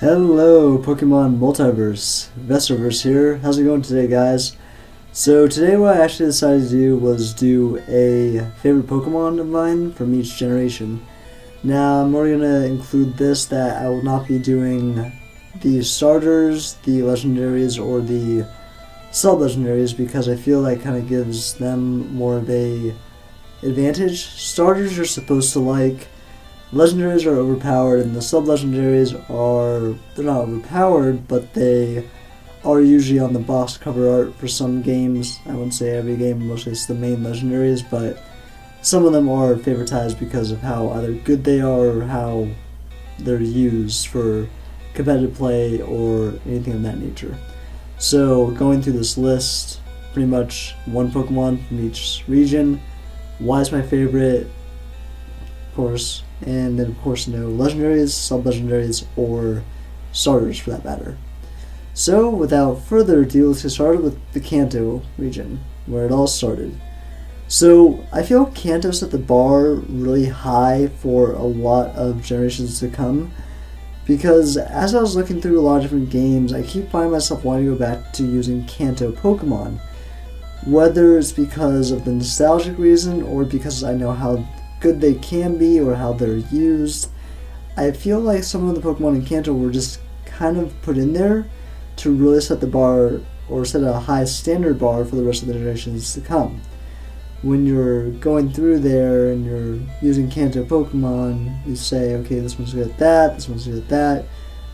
Hello, Pokemon Multiverse. Vesterverse here. How's it going today, guys? So today what I actually decided to do was do a favorite Pokemon of mine from each generation. Now, I'm already going to include this that I will not be doing the starters, the legendaries, or the sub-legendaries because I feel that kind of gives them more of a advantage. Starters are supposed to legendaries are overpowered, and the sub-legendaries they're not overpowered, but they are usually on the box cover art for some games. I wouldn't say every game, mostly it's the main legendaries, but some of them are favoritized because of how either good they are or how they're used for competitive play or anything of that nature. So going through this list, pretty much one Pokemon from each region. Why is my favorite? Of course. And then of course no legendaries, sub-legendaries, or starters for that matter. So without further ado, let's get started with the Kanto region, where it all started. So I feel Kanto set the bar really high for a lot of generations to come, because as I was looking through a lot of different games, I keep finding myself wanting to go back to using Kanto Pokemon. Whether it's because of the nostalgic reason or because I know how good they can be or how they're used. I feel like some of the Pokemon in Kanto were just kind of put in there to really set the bar or set a high standard bar for the rest of the generations to come. When you're going through there and you're using Kanto Pokemon, you say, okay, this one's good at that, this one's good at that,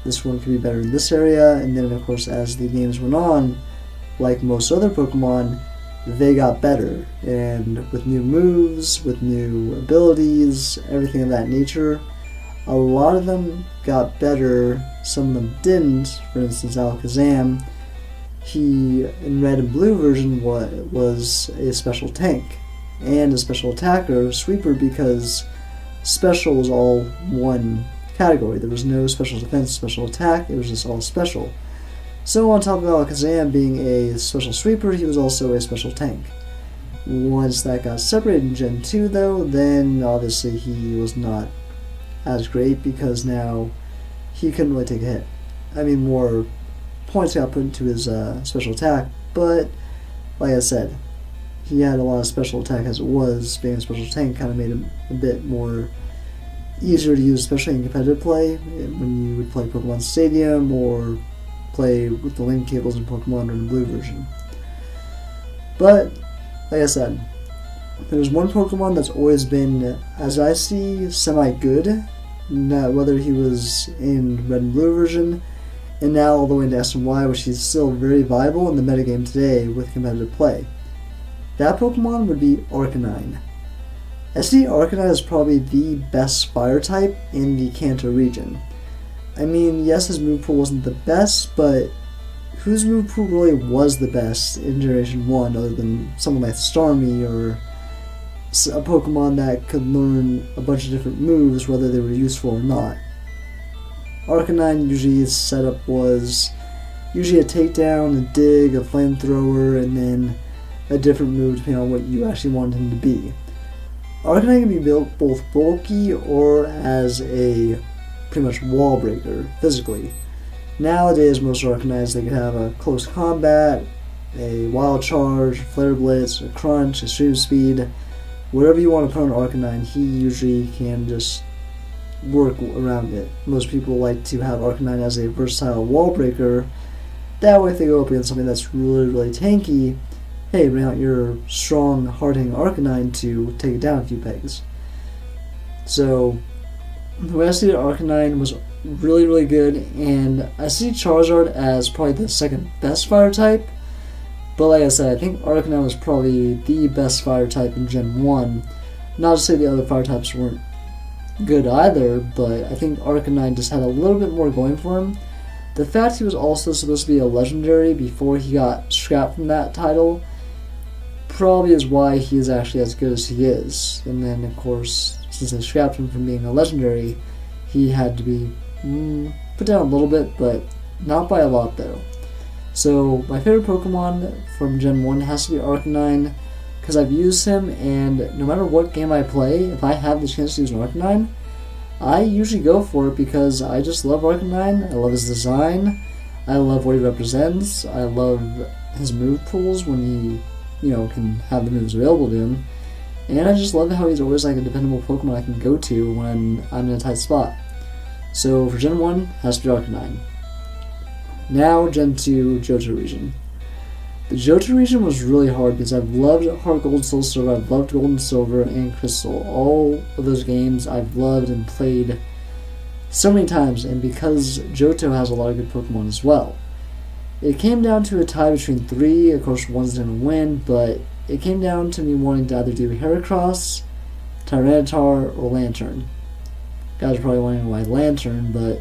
this one could be better in this area, and then of course as the games went on, like most other Pokemon, they got better, and with new moves, with new abilities, everything of that nature, a lot of them got better, some of them didn't. For instance, Alakazam, he, in red and blue version, was a special tank, and a special attacker, sweeper, because special was all one category. There was no special defense, special attack, it was just all special. So on top of Alakazam being a special sweeper, he was also a special tank. Once that got separated in Gen 2 though, then obviously he was not as great because now he couldn't really take a hit. I mean, more points got put into his special attack, but like I said, he had a lot of special attack as it was. Being a special tank kind of made him a bit more easier to use, especially in competitive play, when you would play Pokemon Stadium or play with the link cables in Pokemon or the blue version. But, like I said, there's one Pokemon that's always been, as I see, semi-good, whether he was in red and blue version, and now all the way into S and Y, which he's still very viable in the metagame today with competitive play. That Pokemon would be Arcanine. I see Arcanine as probably the best fire type in the Kanto region. I mean, yes, his move pool wasn't the best, but whose move pool really was the best in Generation 1 other than someone like Starmie or a Pokemon that could learn a bunch of different moves, whether they were useful or not? Arcanine, usually his setup was usually a takedown, a dig, a flamethrower, and then a different move depending on what you actually wanted him to be. Arcanine can be built both bulky or as a pretty much wall breaker physically. Nowadays, most Arcanines, they could have a close combat, a wild charge, flare blitz, a crunch, extreme speed, whatever you want to put on Arcanine, he usually can just work around it. Most people like to have Arcanine as a versatile wall breaker. That way, if they go up against something that's really, really tanky, hey, bring out your strong, hard-hitting Arcanine to take it down a few pegs. So the way I see it, Arcanine was really, really good, and I see Charizard as probably the second best fire type, but like I said, I think Arcanine was probably the best fire type in Gen 1. Not to say the other fire types weren't good either, but I think Arcanine just had a little bit more going for him. The fact he was also supposed to be a legendary before he got scrapped from that title probably is why he is actually as good as he is. And then, of course, since they scrapped him from being a legendary, he had to be put down a little bit, but not by a lot though. So my favorite Pokemon from Gen 1 has to be Arcanine, because I've used him, and no matter what game I play, if I have the chance to use an Arcanine, I usually go for it because I just love Arcanine. I love his design. I love what he represents. I love his move pools when he, can have the moves available to him. And I just love how he's always like a dependable Pokemon I can go to when I'm in a tight spot. So for Gen 1, has to be Arcanine. Now Gen 2, Johto region. The Johto region was really hard because I've loved Heart Gold, Soul Silver, I've loved Gold and Silver, and Crystal. All of those games I've loved and played so many times, and because Johto has a lot of good Pokemon as well. It came down to a tie between 3, of course one's going to win, but it came down to me wanting to either do Heracross, Tyranitar, or Lantern. You guys are probably wondering why Lantern, but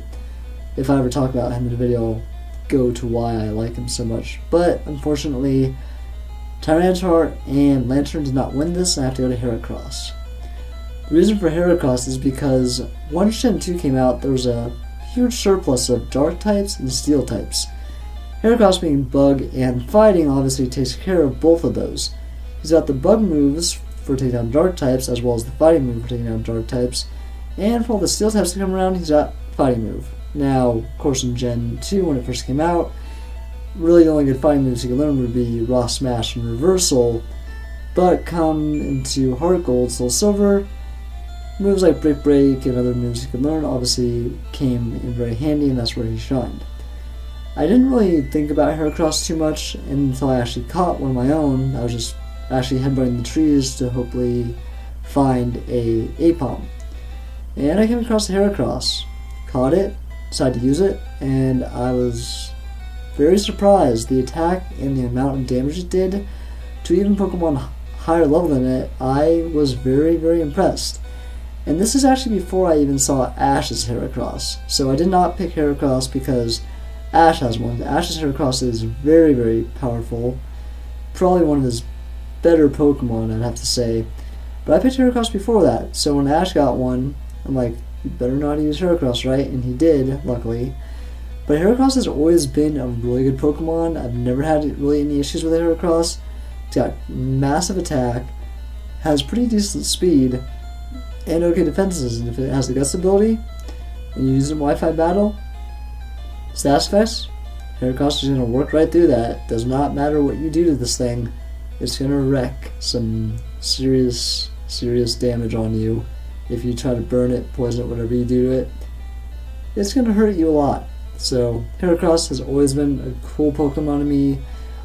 if I ever talk about him in a video, I'll go to why I like him so much. But unfortunately, Tyranitar and Lantern did not win this, and I have to go to Heracross. The reason for Heracross is because once Gen 2 came out, there was a huge surplus of Dark types and Steel types. Heracross being Bug and Fighting obviously takes care of both of those. He's got the Bug moves for taking down Dark types, as well as the Fighting move for taking down Dark types, and for all the Steel types to come around, he's got Fighting move. Now, of course, in Gen 2, when it first came out, really the only good Fighting moves you could learn would be Raw Smash and Reversal, but come into Heart Gold, Soul Silver, moves like Brick Break and other moves you could learn obviously came in very handy, and that's where he shined. I didn't really think about Heracross too much until I actually caught one of my own. I was just actually headbutting the trees to hopefully find a Apom. And I came across the Heracross, caught it, decided to use it, and I was very surprised. The attack and the amount of damage it did to even Pokemon higher level than it, I was very, very impressed. And this is actually before I even saw Ash's Heracross. So I did not pick Heracross because Ash has one. Ash's Heracross is very, very powerful. Probably one of his better Pokemon, I'd have to say. But I picked Heracross before that. So when Ash got one, I'm like, you better not use Heracross, right? And he did, luckily. But Heracross has always been a really good Pokemon. I've never had really any issues with Heracross. It's got massive attack, has pretty decent speed, and okay defenses, and if it has the Guts ability, and you use it in Wi-Fi battle, status effects, Heracross is going to work right through that. Does not matter what you do to this thing, it's going to wreck some serious damage on you. If you try to burn it, poison it, whatever you do to it, it's going to hurt you a lot. So Heracross has always been a cool Pokemon to me.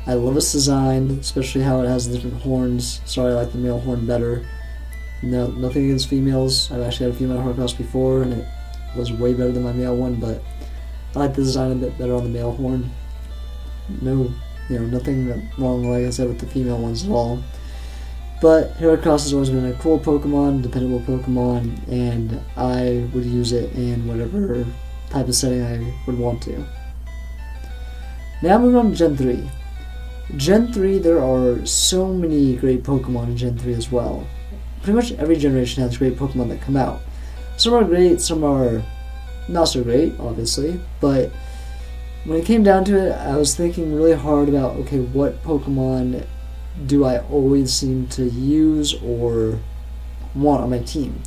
I love its design, especially how it has the different horns. Sorry, I like the male horn better. No, nothing against females. I've actually had a female Heracross before, and it was way better than my male one, but I like the design a bit better on the male horn. No, nothing wrong, like I said, with the female ones at all. But Heracross has always been a cool Pokemon, dependable Pokemon, and I would use it in whatever type of setting I would want to. Now moving on to Gen 3. Gen 3, there are so many great Pokemon in Gen 3 as well. Pretty much every generation has great Pokemon that come out. Some are great, some are not so great, obviously, but when it came down to it, I was thinking really hard about, okay, what Pokemon do I always seem to use or want on my team?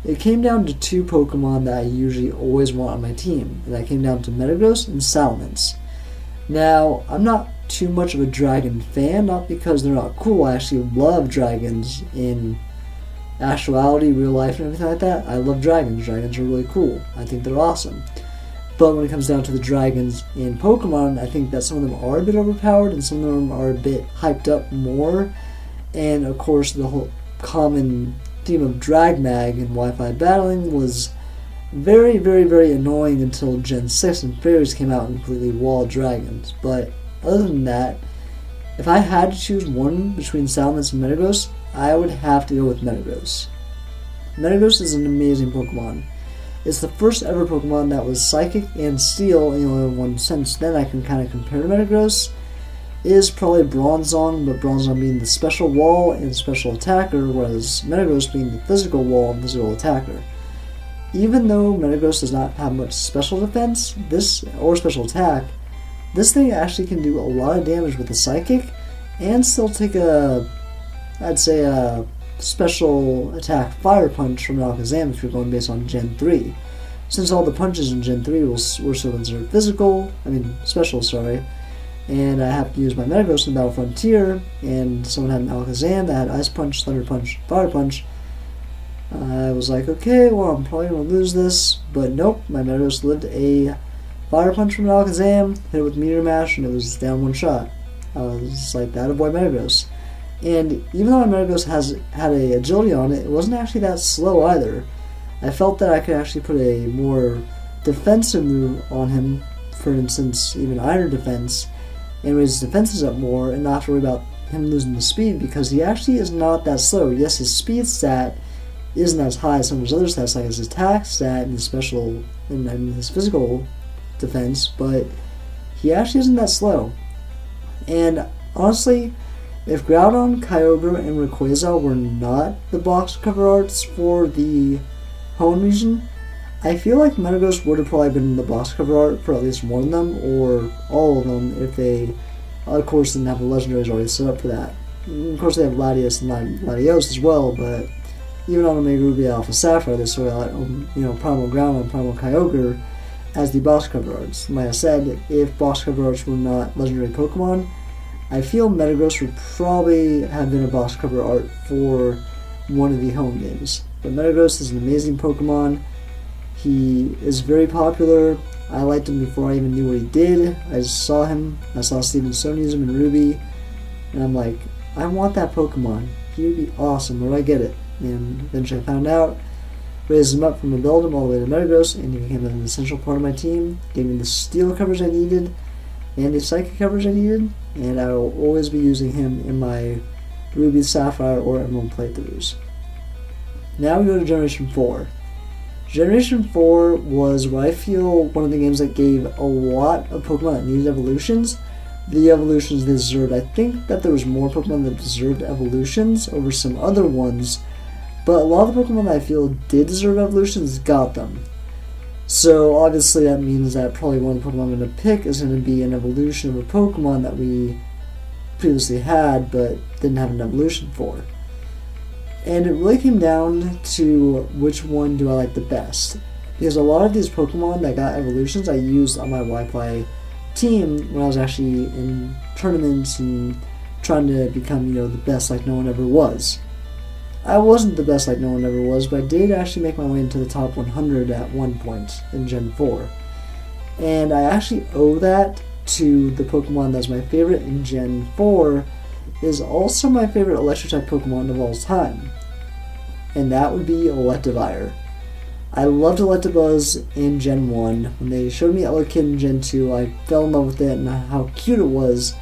It came down to 2 Pokemon that I usually always want on my team, and that came down to Metagross and Salamence. Now, I'm not too much of a dragon fan, not because they're not cool. I actually love dragons in actuality, real life, and everything like that. I love dragons. Dragons are really cool. I think they're awesome. But when it comes down to the dragons in Pokemon, I think that some of them are a bit overpowered and some of them are a bit hyped up more. And of course, the whole common theme of Dragmag and Wi-Fi battling was very, very, very annoying until Gen 6 and Fairies came out and completely walled dragons. But other than that, if I had to choose one between Salamence and Metagross, I would have to go with Metagross. Metagross is an amazing Pokemon. It's the first ever Pokemon that was Psychic and Steel, and the only one since then I can kind of compare to Metagross is probably Bronzong, but Bronzong being the special wall and special attacker, whereas Metagross being the physical wall and physical attacker. Even though Metagross does not have much special defense, or special attack, this thing actually can do a lot of damage with the Psychic, and still take I'd say a special attack Fire Punch from Alakazam if you're going based on Gen 3. Since all the punches in Gen 3 were still considered special, and I happened to use my Metagross in Battle Frontier, and someone had an Alakazam that had Ice Punch, Thunder Punch, Fire Punch, I was like, okay, well, I'm probably going to lose this, but nope, my Metagross lived a Fire Punch from Alakazam, hit it with Meteor Mash, and it was down one shot. I was like, that avoid Metagross. And even though my Metagross had a agility on it, it wasn't actually that slow either. I felt that I could actually put a more defensive move on him, for instance, even Iron Defense, and raise his defenses up more and not have to worry about him losing the speed, because he actually is not that slow. Yes, his speed stat isn't as high as some of his other stats, like his attack stat and his special and his physical defense, but he actually isn't that slow. And honestly, if Groudon, Kyogre, and Rayquaza were not the box cover arts for the Hoenn region, I feel like Metagross would have probably been the box cover art for at least one of them, or all of them, if they, of course, didn't have the legendaries already set up for that. Of course, they have Latios and Latios as well, but even on Omega Ruby Alpha Sapphire, they sort of Primal Groudon, Primal Kyogre as the box cover arts. Like I said, if box cover arts were not legendary Pokemon, I feel Metagross would probably have been a box cover art for one of the home games. But Metagross is an amazing Pokemon. He is very popular. I liked him before I even knew what he did. I just saw him. I saw Steven Stone use him in Ruby. And I'm like, I want that Pokemon. He would be awesome. Where do I get it? And eventually I found out. Raised him up from a Beldum all the way to Metagross, and he became an essential part of my team. Gave me the Steel coverage I needed, and the Psychic coverage I needed. And I will always be using him in my Ruby, Sapphire, or Emerald playthroughs. Now we go to Generation 4. Generation 4 was what I feel one of the games that gave a lot of Pokemon that needed evolutions the evolutions they deserved. I think that there was more Pokemon that deserved evolutions over some other ones, but a lot of the Pokemon that I feel did deserve evolutions got them. So obviously that means that probably one Pokemon I'm going to pick is going to be an evolution of a Pokemon that we previously had but didn't have an evolution for. And it really came down to which one do I like the best. Because a lot of these Pokemon that got evolutions I used on my Wi-Fi team when I was actually in tournaments and trying to become, the best like no one ever was. I wasn't the best like no one ever was, but I did actually make my way into the top 100 at one point in Gen 4. And I actually owe that to the Pokemon that's my favorite in Gen 4 is also my favorite electric-type Pokemon of all time. And that would be Electivire. I loved Electabuzz in Gen 1. When they showed me Elekid in Gen 2, I fell in love with it and how cute it was,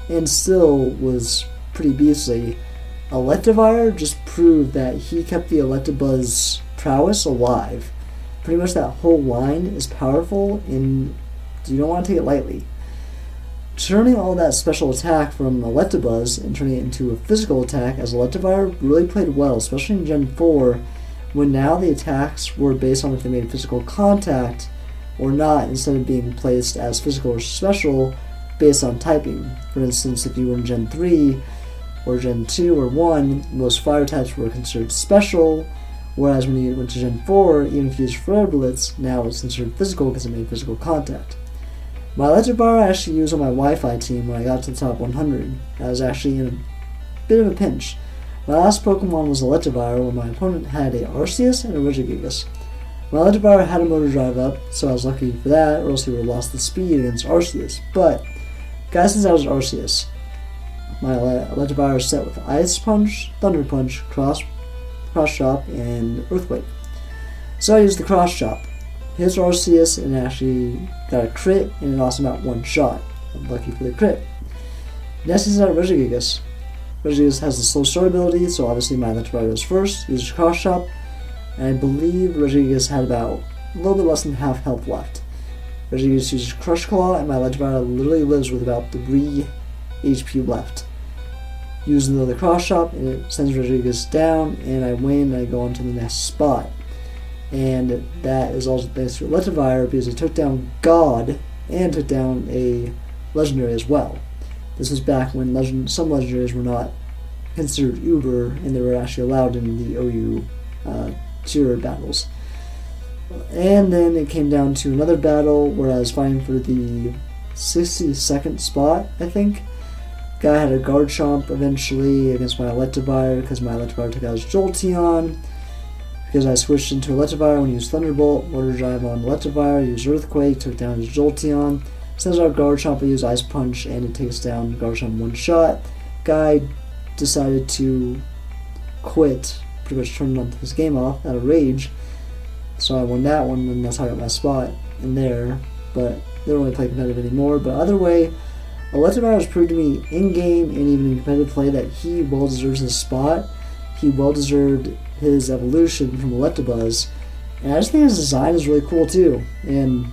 and still was pretty beastly. Electivire just proved that he kept the Electabuzz prowess alive. Pretty much that whole line is powerful, and you don't want to take it lightly. Turning all that special attack from Electabuzz and turning it into a physical attack as Electivire really played well, especially in Gen 4, when now the attacks were based on if they made physical contact or not, instead of being placed as physical or special based on typing. For instance, if you were in Gen 3 or Gen 2 or 1, most fire types were considered special, whereas when you went to Gen 4, even if you used Flare Blitz, now it's considered physical because it made physical contact. My Electivire I actually used on my Wi-Fi team when I got to the top 100. I was actually in a bit of a pinch. My last Pokemon was Electivire, where my opponent had a Arceus and a Regigigas. My Electivire had a Motor Drive up, so I was lucky for that, or else he would have lost the speed against Arceus. But, guys, since I was Arceus, my Electivire is set with Ice Punch, Thunder Punch, Cross Chop, and Earthquake. So I used the Cross Chop. Hits Arceus and actually got a crit and it also got one shot. I'm lucky for the crit. Next is Regigigas. Regigigas has the slow start ability, so obviously my Electivire goes first, uses Cross Chop, and I believe Regigigas had about a little bit less than half health left. Regigigas uses Crush Claw, and my Electivire literally lives with about 3 HP left. Using the Cross Chop, and it sends Regigigas down, and I win, and I go on to the next spot. And that is also thanks to Electivire because it took down God and took down a legendary as well. This was back when some legendaries were not considered uber, and they were actually allowed in the OU tier battles. And then it came down to another battle where I was fighting for the 62nd spot, I think. Guy had a guard chomp eventually against my Electivire because my Electivire took out his Jolteon. Because I switched into Electivire when he used Thunderbolt, Water Drive on Electivire, used Earthquake, took down his Jolteon. Since our guard chomp, I used Ice Punch and it takes down guard chomp one shot. Guy decided to quit, pretty much turned his game off out of rage. So I won that one, and that's how I got my spot in there. But they don't really play competitive anymore. But either way, Electivire has proved to me in-game and even in competitive play that he well deserves his spot. He well deserved his evolution from Electabuzz. And I just think his design is really cool too. And,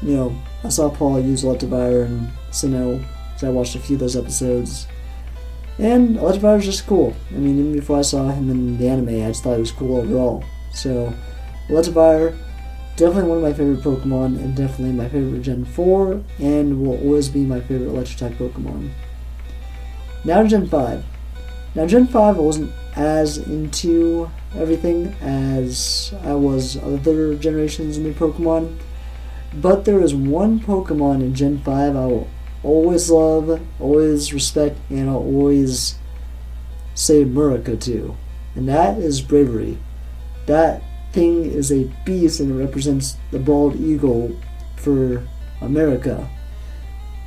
you know, I saw Paul use Electivire and Sinnoh, so I watched a few of those episodes. And Electivire is just cool. I mean, even before I saw him in the anime, I just thought he was cool overall. So, Electivire, definitely one of my favorite Pokemon, and definitely my favorite Gen 4, and will always be my favorite Electric-type Pokemon. Now to Gen 5. Now, Gen 5, I wasn't as into everything as I was other generations of new Pokemon, but there is one Pokemon in Gen 5 I will always love, always respect, and I'll always say Murica to, and that is Bravery. That thing is a beast, and it represents the bald eagle for America.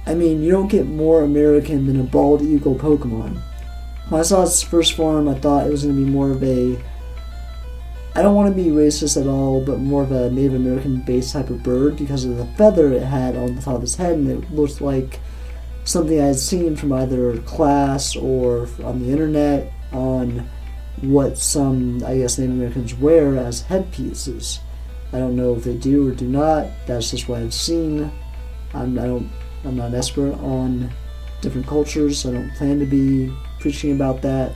I mean, you don't get more American than a bald eagle Pokemon. When I saw its first form, I thought it was going to be more of a, I don't want to be racist at all, but more of a Native American based type of bird because of the feather it had on the top of its head, and it looked like something I had seen from either class or on the internet on what some, I guess, Native Americans wear as headpieces. I don't know if they do or do not. That's just what I've seen. I'm not an expert on different cultures, so I don't plan to be preaching about that.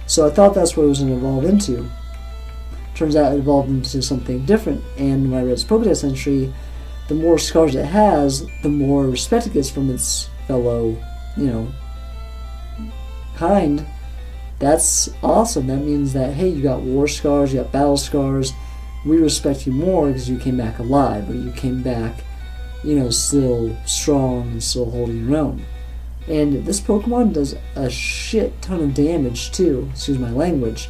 So I thought that's what it was going to evolve into. Turns out it evolved into something different, and when I read its Pokédex entry, the more scars it has, the more respect it gets from its fellow, kind. That's awesome. That means that, hey, you got war scars, you got battle scars, we respect you more because you came back alive, or you came back, still strong and still holding your own. And this Pokemon does a shit ton of damage too, excuse my language.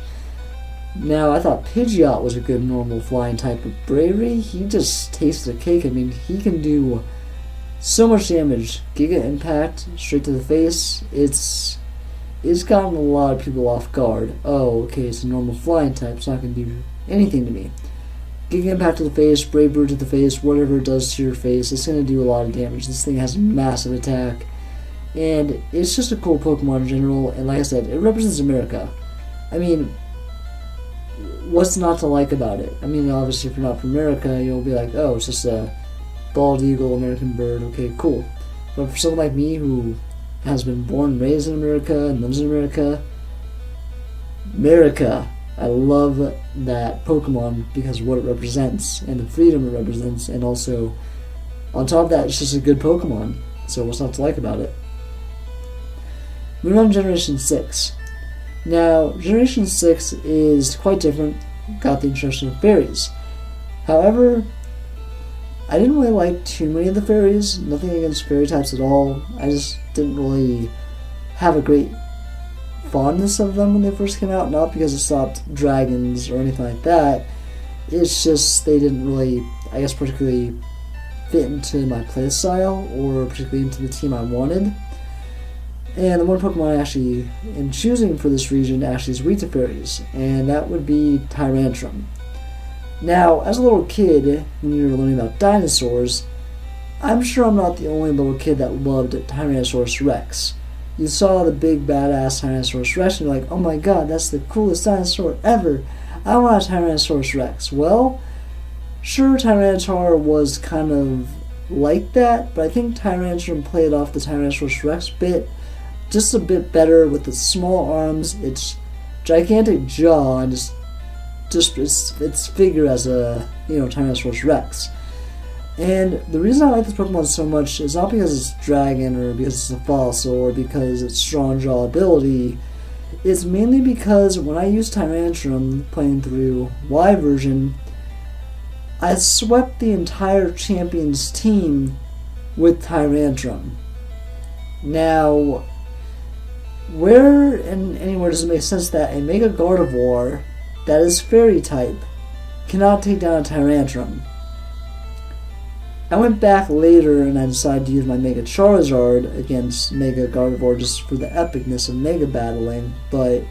Now, I thought Pidgeot was a good normal flying type of Bravery. He just tastes the cake. I mean, he can do so much damage. Giga Impact, straight to the face. It's gotten a lot of people off guard. Oh, okay, it's a normal flying type. It's not going to do anything to me. Giga Impact to the face, Brave Bird to the face, whatever it does to your face, it's going to do a lot of damage. This thing has a massive attack. And it's just a cool Pokemon in general. And like I said, it represents America. I mean, what's not to like about it? I mean, obviously, if you're not from America, you'll be like, oh, it's just a bald eagle American bird. Okay, cool. But for someone like me who has been born and raised in America and lives in America, I love that Pokemon because of what it represents and the freedom it represents, and also, on top of that, it's just a good Pokemon. So what's not to like about it? Moving on to Generation 6. Now, Generation 6 is quite different. Got the introduction of fairies. However, I didn't really like too many of the fairies. Nothing against fairy types at all. I just didn't really have a great fondness of them when they first came out. Not because it stopped dragons or anything like that. It's just they didn't really, I guess, particularly fit into my playstyle or particularly into the team I wanted. And the one Pokemon I actually am choosing for this region actually is weak to fairies, and that would be Tyrantrum. Now, as a little kid, when you were learning about dinosaurs, I'm sure I'm not the only little kid that loved Tyrannosaurus Rex. You saw the big badass Tyrannosaurus Rex and you're like, oh my god, that's the coolest dinosaur ever. I want a Tyrannosaurus Rex. Well, sure, Tyranitar was kind of like that, but I think Tyrantrum played off the Tyrannosaurus Rex bit just a bit better with its small arms, its gigantic jaw, and just its figure as a Tyrannosaurus Rex. And the reason I like this Pokemon so much is not because it's dragon or because it's a fossil or because its strong jaw ability. It's mainly because when I used Tyrantrum playing through Y version, I swept the entire champions team with Tyrantrum. Now, where and anywhere does it make sense that a Mega Gardevoir that is Fairy type cannot take down a Tyrantrum? I went back later and I decided to use my Mega Charizard against Mega Gardevoir just for the epicness of Mega battling, but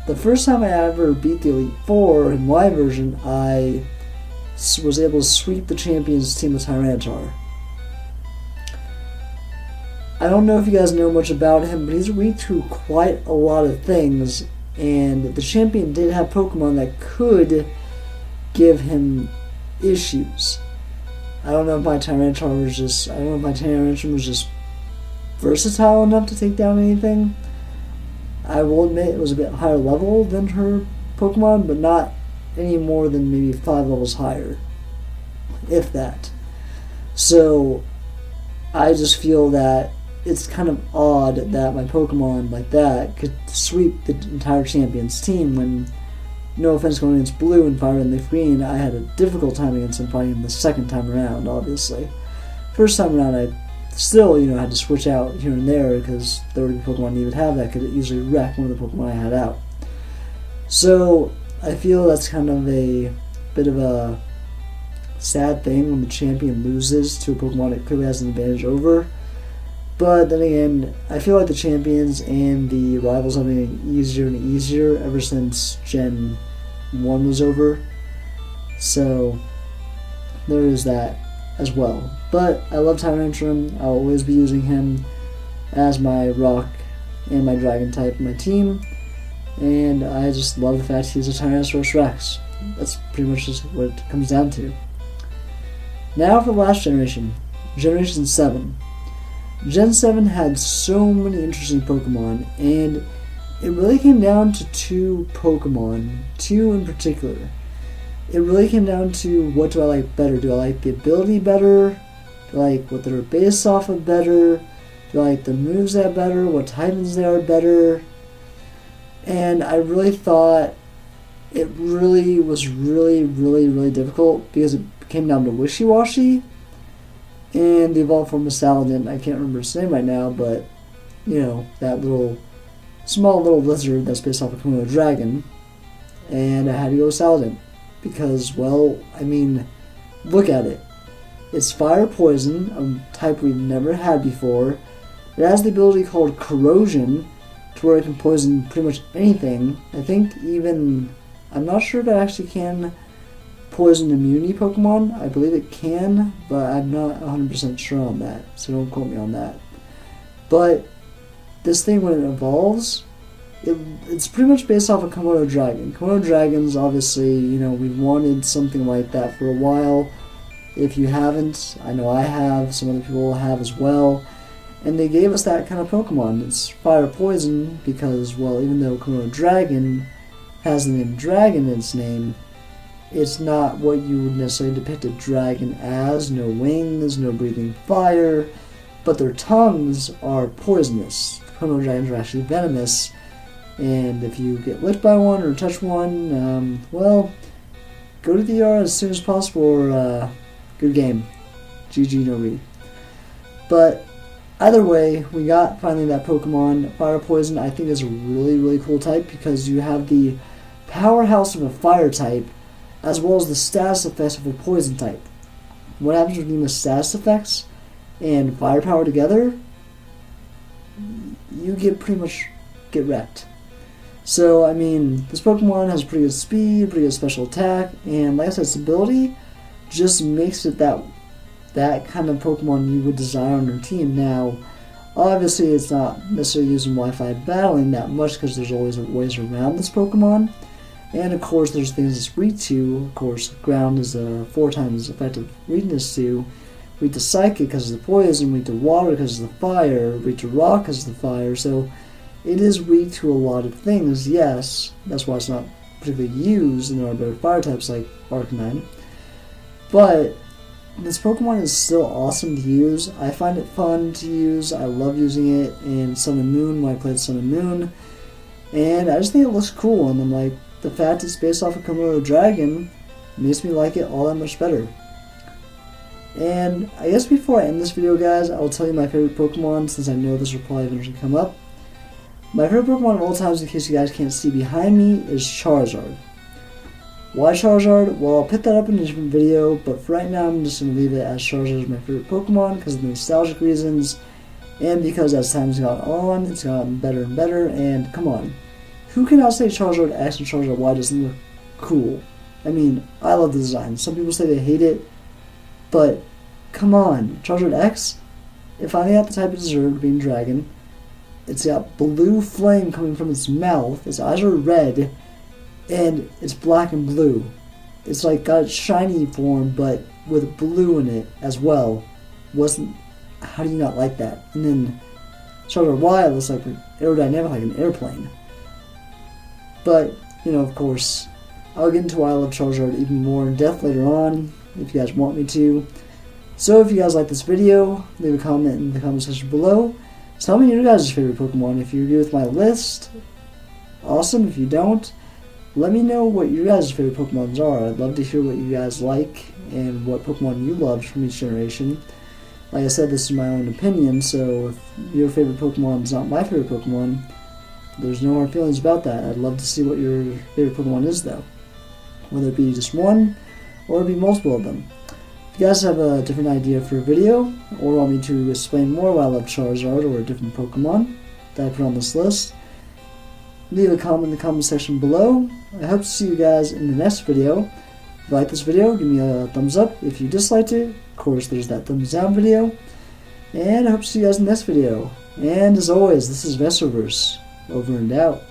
the first time I ever beat the Elite Four in Y version, I was able to sweep the champions team with Tyranitar. I don't know if you guys know much about him, but he's weak to quite a lot of things, and the champion did have Pokemon that could give him issues. I don't know if my Tyranitar was just versatile enough to take down anything. I will admit it was a bit higher level than her Pokemon, but not any more than maybe 5 levels higher, if that. So I just feel that it's kind of odd that my Pokemon like that could sweep the entire champions team when, no offense going against Blue and Fire and Leaf Green, I had a difficult time against him fighting him the second time around, obviously. First time around I still, had to switch out here and there because there would be Pokemon you would have that could easily wreck one of the Pokemon I had out. So I feel that's kind of a bit of a sad thing when the champion loses to a Pokemon it clearly has an advantage over. But then again, I feel like the champions and the rivals have been easier and easier ever since Gen 1 was over. So there is that as well. But I love Tyrantrum. I'll always be using him as my rock and my dragon type in my team. And I just love the fact he's a Tyrannosaurus Rex. That's pretty much just what it comes down to. Now for the last generation. Generation 7. Gen 7 had so many interesting Pokemon, and it really came down to 2 Pokemon, 2 in particular. It really came down to what do I like better? Do I like the ability better? Do I like what they're based off of better? Do I like the moves that are better? What typings they are better? And I really thought it really was really difficult because it came down to Wishy-Washy and the evolved form of Saladin. I can't remember his name right now, but that small little lizard that's based off a Komodo dragon. And I had to go with Saladin because, well, I mean, look at it. It's fire poison, a type we've never had before. It has the ability called corrosion, to where it can poison pretty much anything. I think even, I'm not sure if it actually can poison immunity Pokemon. I believe it can, but I'm not 100% sure on that, so don't quote me on that. But this thing, when it evolves, it's pretty much based off a Komodo dragon. Komodo dragons, obviously, we've wanted something like that for a while. If you haven't, I know I have, some other people have as well. And they gave us that kind of Pokemon. It's fire poison because, well, even though Komodo dragon has the name dragon in its name, it's not what you would necessarily depict a dragon as. No wings, no breathing fire, but their tongues are poisonous. Komodo dragons are actually venomous, and if you get licked by one or touch one, well, go to the ER as soon as possible or good game. GG, no read. But either way, we got finally that Pokemon. Fire Poison, I think, is a really cool type because you have the powerhouse of a fire type as well as the status effects of a poison type. What happens when you mix status effects and firepower together? You pretty much get wrecked. So, I mean, this Pokemon has pretty good speed, pretty good special attack, and like I said, its ability just makes it that kind of Pokemon you would desire on your team. Now, obviously, it's not necessarily using Wi-Fi battling that much because there's always ways around this Pokemon. And of course, there's things it's weak to. Of course, ground is a 4 times effective weakness to. Weak to Psychic because of the poison, weak to water because of the fire, weak to rock because of the fire. So it is weak to a lot of things, yes. That's why it's not particularly used in our better fire types like Arcanine. But this Pokemon is still awesome to use. I find it fun to use. I love using it in Sun and Moon when I played Sun and Moon. and I just think it looks cool, and I'm like, the fact it's based off a Komodo dragon makes me like it all that much better. And I guess before I end this video, guys, I will tell you my favorite Pokemon, since I know this will probably eventually come up. My favorite Pokemon of all times, in case you guys can't see behind me, is Charizard. Why Charizard? Well, I'll pick that up in a different video, but for right now I'm just going to leave it as Charizard is my favorite Pokemon because of the nostalgic reasons, and because as time's gone on, it's gotten better and better, and come on. Who can now say Charizard X and Charizard Y doesn't look cool? I mean, I love the design. Some people say they hate it, but come on. Charizard X, it finally got the type it deserved, being dragon. It's got blue flame coming from its mouth, its eyes are red, and it's black and blue. It's like got its shiny form, but with blue in it as well. How do you not like that? And then Charizard Y looks like aerodynamic, like an airplane. But, you know, of course, I'll get into why I love Charizard even more in depth later on, if you guys want me to. So if you guys like this video, leave a comment in the comment section below. Tell me your guys' favorite Pokemon. If you agree with my list, awesome. If you don't, let me know what your guys' favorite Pokemons are. I'd love to hear what you guys like and what Pokemon you loved from each generation. Like I said, this is my own opinion, so if your favorite Pokemon is not my favorite Pokemon, there's no hard feelings about that. I'd love to see what your favorite Pokemon is, though. Whether it be just one, or it be multiple of them. If you guys have a different idea for a video, or want me to explain more why I love Charizard or a different Pokemon that I put on this list, leave a comment in the comment section below. I hope to see you guys in the next video. If you like this video, give me a thumbs up. If you disliked it, of course there's that thumbs down video. And I hope to see you guys in the next video. And as always, this is Vestroverse. Over and out.